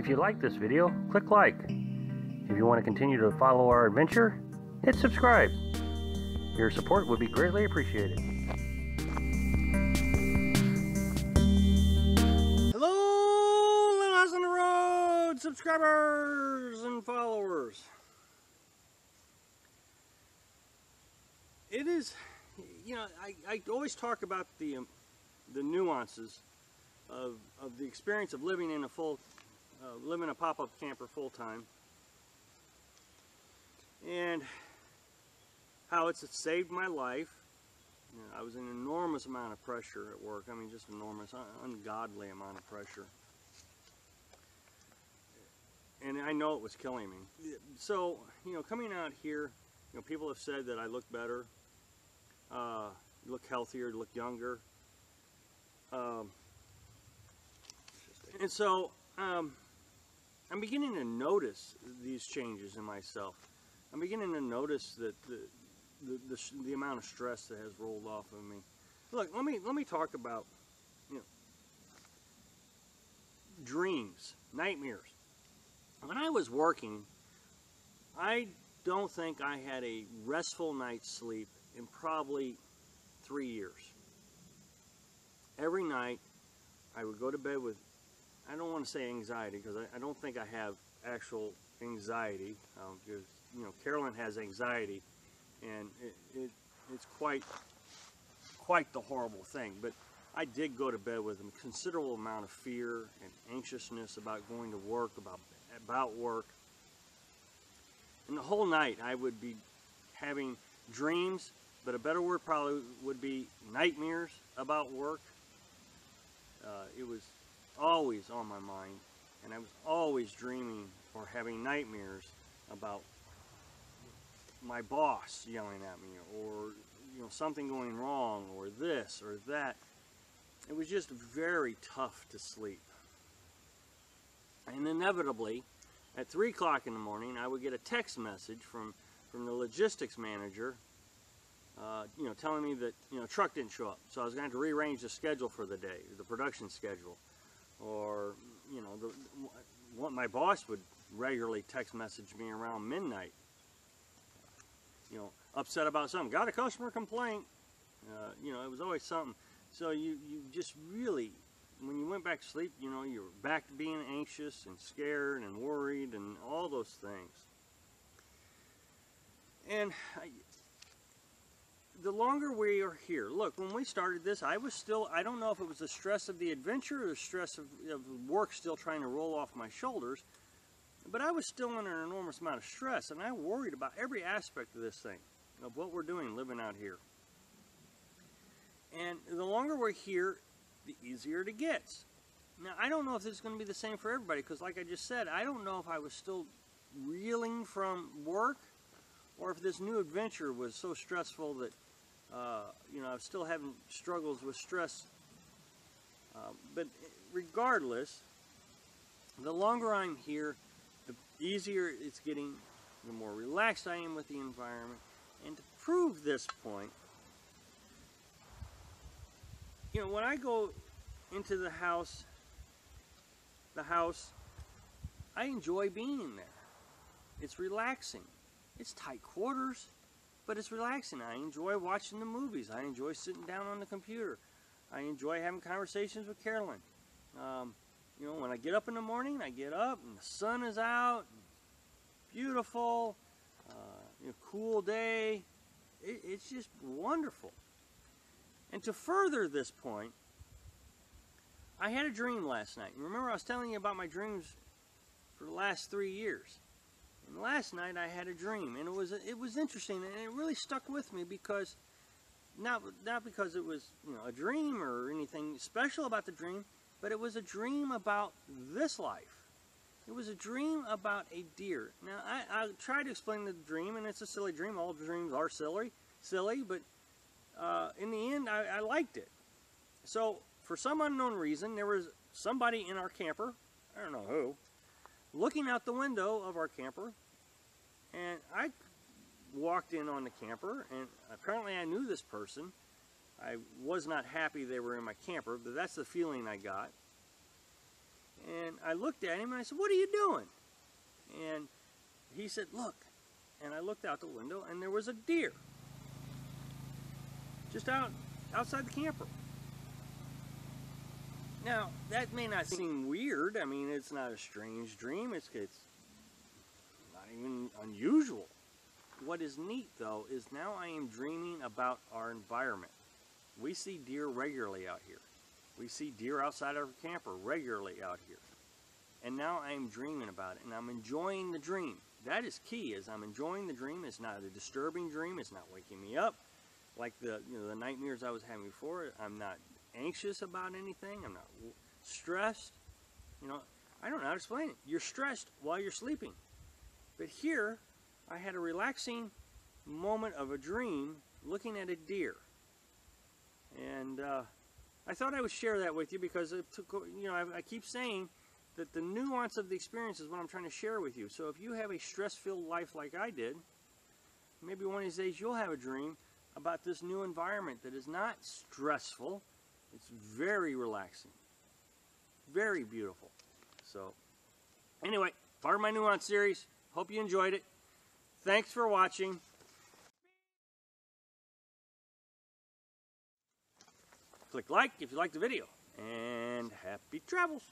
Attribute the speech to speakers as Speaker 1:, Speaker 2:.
Speaker 1: you like this video, click like. If you want to continue to follow our adventure, hit subscribe. Your support would be greatly appreciated. Hello, Little House on the Road subscribers and followers. It is, you know, I always talk about the nuances of the experience of living in living a pop-up camper full-time, and how it's saved my life. You know, I was in an enormous amount of pressure at work. I mean, just enormous, ungodly amount of pressure. And I know it was killing me. So, you know, coming out here, you know, people have said that I look better, look healthier, look younger. And so, I'm beginning to notice these changes in myself. I'm beginning to notice that the amount of stress that has rolled off of me. Look, let me talk about, you know, dreams, nightmares. When I was working, I don't think I had a restful night's sleep in probably 3 years. Every night I would go to bed with, I don't want to say anxiety, because I don't think I have actual anxiety, because, you know, Carolyn has anxiety, and it's quite the horrible thing. But I did go to bed with a considerable amount of fear and anxiousness about going to work, about work. And the whole night I would be having dreams, but a better word probably would be nightmares about work. It was always on my mind, and I was always dreaming or having nightmares about my boss yelling at me, or, you know, something going wrong, or this or that. It was just very tough to sleep. And inevitably, at 3 o'clock in the morning, I would get a text message from the logistics manager, you know, telling me that, you know, truck didn't show up, so I was going to have to rearrange the schedule for the day, the production schedule. Or, you know, my boss would regularly text message me around midnight, you know, upset about something. Got a customer complaint. You know, it was always something. So you just really, when you went back to sleep, you know, you were back to being anxious and scared and worried and all those things. And the longer we are here, look, when we started this, I don't know if it was the stress of the adventure or the stress of work still trying to roll off my shoulders, but I was still under an enormous amount of stress, and I worried about every aspect of this thing, of what we're doing living out here. And the longer we're here, the easier it gets. Now, I don't know if this is going to be the same for everybody, because like I just said, I don't know if I was still reeling from work, or if this new adventure was so stressful that, you know, I was still having struggles with stress. But regardless, the longer I'm here, the easier it's getting, the more relaxed I am with the environment. And to prove this point, you know, when I go into the house, I enjoy being in there. It's relaxing. It's tight quarters, but it's relaxing. I enjoy watching the movies. I enjoy sitting down on the computer. I enjoy having conversations with Carolyn. You know, when I get up in the morning, I get up and the sun is out. Beautiful. You know, cool day. It's just wonderful. And to further this point, I had a dream last night. Remember, I was telling you about my dreams for the last 3 years. And last night I had a dream, and it was interesting, and it really stuck with me, because not because it was, you know, a dream or anything special about the dream, but it was a dream about this life. It was a dream about a deer. Now I tried to explain the dream, and it's a silly dream. All dreams are silly, but in the end I liked it. So for some unknown reason, there was somebody in our camper, I don't know who, looking out the window of our camper, and I walked in on the camper, and apparently I knew this person. I was not happy they were in my camper, but that's the feeling I got. And I looked at him and I said, "What are you doing?" And he said, "Look." And I looked out the window and there was a deer just outside the camper. Now, that may not seem weird. I mean, it's not a strange dream. It's not even unusual. What is neat, though, is now I am dreaming about our environment. We see deer regularly out here. We see deer outside our camper regularly out here. And now I am dreaming about it, and I'm enjoying the dream. That is key, is I'm enjoying the dream. It's not a disturbing dream. It's not waking me up like the nightmares I was having before. I'm not anxious about anything. I'm not stressed. I don't know how to explain it. You're stressed while you're sleeping. But here, I had a relaxing moment of a dream looking at a deer. And I thought I would share that with you because it took, I keep saying that the nuance of the experience is what I'm trying to share with you. So if you have a stress-filled life like I did, maybe one of these days you'll have a dream about this new environment that is not stressful. It's very relaxing, very beautiful. So anyway, part of my nuance series. Hope you enjoyed it. Thanks for watching. Click like if you liked the video, and happy travels.